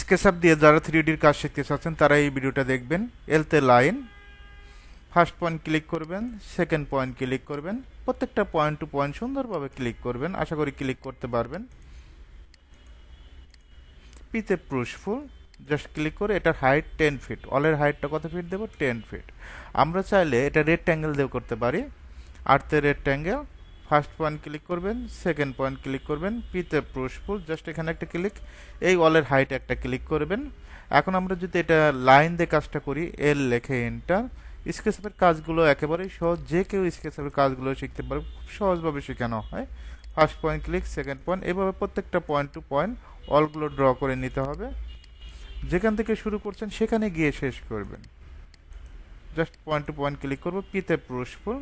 SketchUp দিয়ে যারা 3Dর কাজ শিখতে চাচ্ছেন তারা এই ভিডিওটা দেখবেন। এলতে লাইন, ফার্স্ট পয়েন্ট ক্লিক করবেন, সেকেন্ড পয়েন্ট ক্লিক করবেন, প্রত্যেকটা পয়েন্ট টু পয়েন্ট সুন্দরভাবে ক্লিক করবেন। আশা করি ক্লিক করতে পারবেন। পিতে পুশফুল জাস্ট ক্লিক করে এটার হাইট 10 ফিট। অলের হাইটটা কত ফিট দেবো? 10 ফিট। আমরা চাইলে এটা রেক্ট্যাঙ্গেল দিয়ে করতে পারি। আর্থে রেক্ট্যাঙ্গেল, ফার্স্ট পয়েন্ট ক্লিক করবেন, সেকেন্ড পয়েন্ট ক্লিক করবেন, পিতে পুশফুল জাস্ট এখানে একটা ক্লিক, এই অলের হাইট একটা ক্লিক করবেন। এখন আমরা যদি এটা লাইন দিয়ে কাজটা করি, এল লেখে এন্টার। স্কেচআপের কাজগুলো একেবারেই সহজ, যে কেউ স্কেচআপের কাজগুলো শিখতে পারে, খুব সহজভাবে শেখানো হয়। First point click, second point, এভাবে প্রত্যেকটা পয়েন্ট টু পয়েন্ট অলগুলো ড্র করে নিতে হবে। যেখান থেকে শুরু করছেন সেখানে গিয়ে শেষ করবেন। Just point to point click করবো, পিতে পুশফুল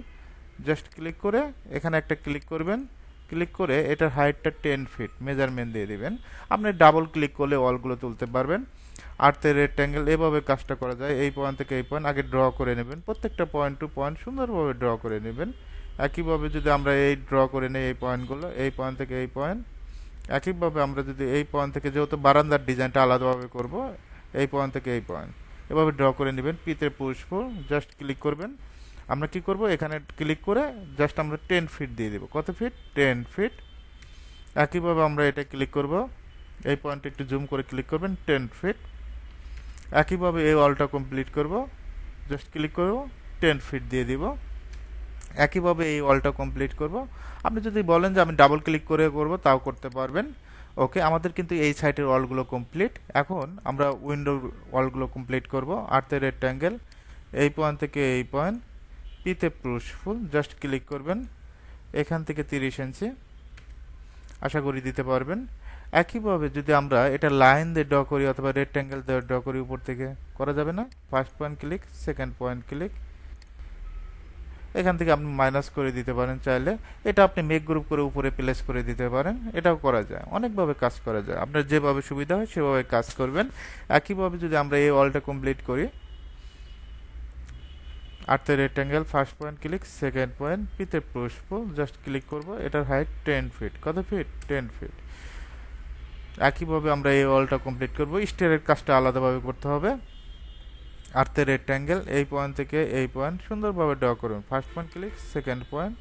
জাস্ট ক্লিক করে এখানে একটা ক্লিক করবেন। ক্লিক করে এটার হাইটটা 10 ফিট মেজারমেন্ট দিয়ে দিবেন। আপনি ডাবল ক্লিক করলে অলগুলো তুলতে পারবেন। আর্থে রেক্ট্যাঙ্গেল, এভাবে কাজটা করা যায়। এই পয়েন্ট থেকে এই পয়েন্ট আগে ড্র করে নেবেন, প্রত্যেকটা পয়েন্ট টু পয়েন্ট সুন্দরভাবে ড্র করে নেবেন। একইভাবে যদি আমরা এই ড্র করে নিই এই পয়েন্টগুলো, এই পয়েন্ট থেকে এই পয়েন্ট, একইভাবে আমরা যদি এই পয়েন্ট থেকে, যেহেতু বারান্দার ডিজাইনটা আলাদাভাবে করব, এই পয়েন্ট থেকে এই পয়েন্ট এভাবে ড্র করে নেবেন। পিতে পুশফুল জাস্ট ক্লিক করবেন। আমরা কি করব, এখানে ক্লিক করে জাস্ট আমরা 10 ফিট দিয়ে দেব। কত ফিট? 10 ফিট। একইভাবে আমরা এটা ক্লিক করব, এই পয়েন্টে একটু জুম করে ক্লিক করবেন, 10 ফিট। একইভাবে এই অলটা কমপ্লিট করব, জাস্ট ক্লিক করব, 10 ফিট দিয়ে দিব। একইভাবে এই অলটা কমপ্লিট করব। আপনি যদি বলেন যে আমি ডাবল ক্লিক করে করব, তাও করতে পারবেন। ওকে, আমাদের কিন্তু এই সাইটের অলগুলো কমপ্লিট। এখন আমরা উইন্ডোর অলগুলো কমপ্লিট করব। আর্থে রেক্ট্যাঙ্গেল, এই পয়েন্ট থেকে এই পয়েন্ট, পিতে পুশফুল জাস্ট ক্লিক করবেন, এখান থেকে 30 ইঞ্চি আশা করি দিতে পারবেন। একইভাবে যদি আমরা এটা লাইন দিয়ে ড্র করি অথবা রেক্ট্যাঙ্গেল দিয়ে ড্র করি, উপর থেকে করা যাবে না? First point click, second point click, এখান থেকে আপনি মাইনাস করে দিতে পারেন চাইলে। এটা আপনি মেক গ্রুপ করে উপরে প্লেস করে দিতে পারেন, এটাও করা যায়। অনেকভাবে কাজ করা যায়, আপনার যেভাবে সুবিধা হয় সেভাবে কাজ করবেন। একইভাবে যদি আমরা এই অলটা কমপ্লিট করি, আর্থে rectangle, first point click, second point, পিতে পুশফুল জাস্ট ক্লিক করব, এটার হাইট 10 ফিট। কত ফিট? 10 ফিট। একইভাবে আমরা এই অলটা কমপ্লিট করব। স্টেয়ারের কাজটা আলাদাভাবে করতে হবে। আর্থে রেক্ট্যাঙ্গেল, এই পয়েন্ট থেকে এই পয়েন্ট সুন্দরভাবে ড্র করবেন। First point click, second point,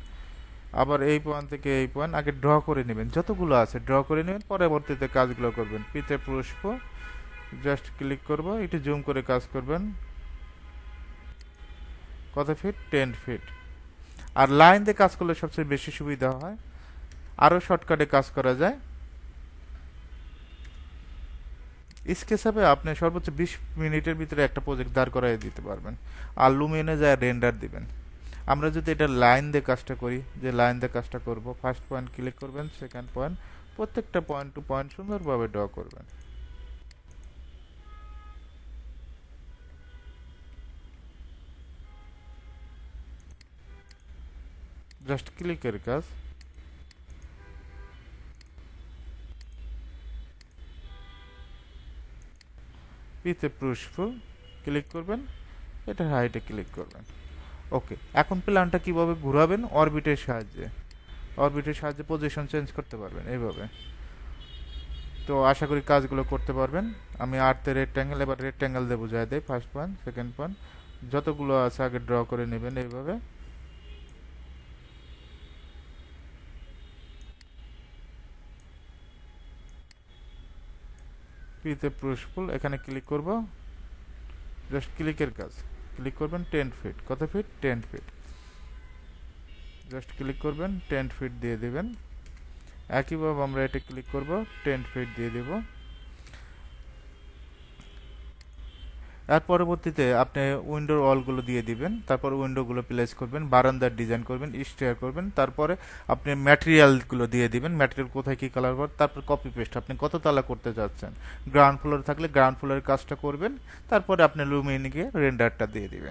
আবার এই পয়েন্ট থেকে এই পয়েন্ট আগে ড্র করে নেবেন, যতগুলো আছে ড্র করে নেবেন, পরবর্তীতে কাজগুলো করবেন। পিতে পুশফ জাস্ট ক্লিক করব, একটু জুম করে কাজ করবেন। কত ফিট? 10 ফিট। আর লাইন দিয়ে কাজ করলে সবচেয়ে বেশি সুবিধা হয়, আরও শর্টকাটে কাজ করা যায়। স্কেচআপে আপনি সর্বোচ্চ 20 মিনিটের ভিতরে একটা প্রজেক্ট দাঁড় করাই দিতে পারবেন। আর লুমিনে যায় রেন্ডার দিবেন। আমরা যদি এটা লাইন দিয়ে কাজটা করি, যে লাইন দিয়ে কাজটা করব, ফার্স্ট পয়েন্ট ক্লিক করবেন, সেকেন্ড পয়েন্ট, প্রত্যেকটা পয়েন্ট টু পয়েন্ট সুন্দরভাবে ড্র করবেন। জাস্ট ক্লিকের কাজ। পিতে পুশফুল ক্লিক করবেন, এটা হাইটে ক্লিক করবেন। ওকে, এখন প্ল্যানটা কিভাবে ঘোরাবেন? অরবিটের সাহায্যে। অরবিটের সাহায্যে পজিশন চেঞ্জ করতে পারবেন এইভাবে। তো আশা করি কাজগুলো করতে পারবেন। আমি আর্থে রেক্ট্যাঙ্গেল, এবার রেক্ট্যাঙ্গেল দিয়ে বুঝাই দেয়। ফার্স্ট পয়েন্ট, সেকেন্ড পয়েন্ট, যতগুলো আছে আগে ড্র করে নেবেন এইভাবে। পিতে পুশফুল, এখানে ক্লিক করব, জাস্ট ক্লিকের কাজ। ক্লিক করবেন, 10 ফিট। কত ফিট? 10 ফিট। জাস্ট ক্লিক করবেন, 10 ফিট দিয়ে দেবেন। একইভাবে আমরা এটা ক্লিক করব, 10 ফিট দিয়ে দেব। এর পরবর্তীতে আপনি উইন্ডোর অলগুলো দিয়ে দিবেন, তারপর উইন্ডোগুলো প্লেস করবেন, বারান্দার ডিজাইন করবেন, স্টেয়ার করবেন, তারপরে আপনি ম্যাটেরিয়ালগুলো দিয়ে দিবেন, ম্যাটেরিয়াল কোথায় কী কালার করবেন, তারপর কপি পেস্ট, আপনি কত তালা করতে চাচ্ছেন। গ্রাউন্ড ফ্লোর থাকলে গ্রাউন্ড ফ্লোরের কাজটা করবেন, তারপরে আপনি লুমিনে গিয়ে রেন্ডারটা দিয়ে দিবেন।